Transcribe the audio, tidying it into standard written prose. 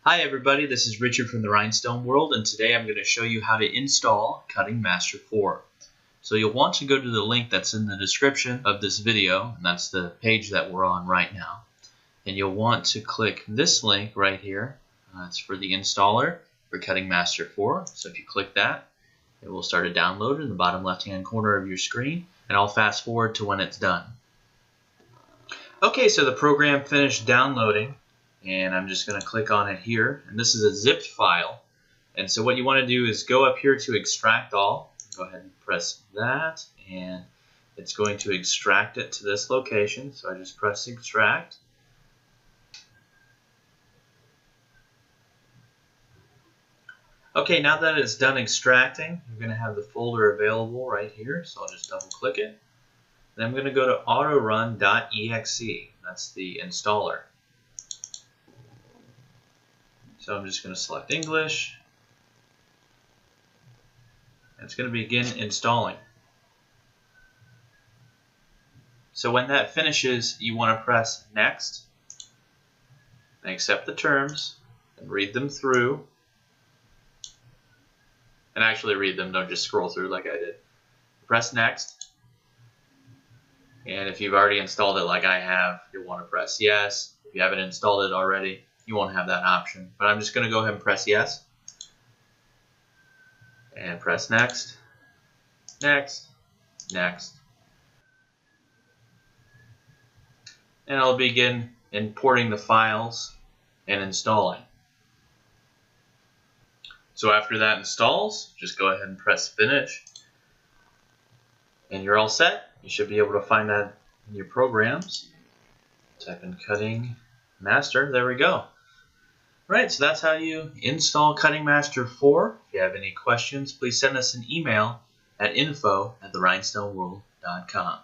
Hi everybody, this is Richard from the Rhinestone World, and today I'm going to show you how to install Cutting Master 4. So you'll want to go to the link that's in the description of this video, and that's the page that we're on right now. And you'll want to click this link right here. It's for the installer for Cutting Master 4. So if you click that, it will start a download in the bottom left-hand corner of your screen, and I'll fast forward to when it's done. Okay, so the program finished downloading. And I'm just going to click on it here, and this is a zipped file. And so what you want to do is go up here to extract all. Go ahead and press that, and it's going to extract it to this location. So I just press extract. Okay, now that it's done extracting, you're going to have the folder available right here. So I'll just double click it. Then I'm going to go to autorun.exe. That's the installer. So I'm just going to select English. It's going to begin installing. So when that finishes, you want to press Next, and accept the terms, and read them through. And actually read them, don't just scroll through like I did. Press Next. And if you've already installed it like I have, you'll want to press Yes. If you haven't installed it already, you won't have that option. But I'm just going to go ahead and press Yes. And press Next. Next. Next. And I'll begin importing the files and installing. So after that installs, just go ahead and press Finish. And you're all set. You should be able to find that in your programs. Type in Cutting Master. There we go. Right, so that's how you install Cutting Master 4. If you have any questions, please send us an email at info@therhinestoneworld.com.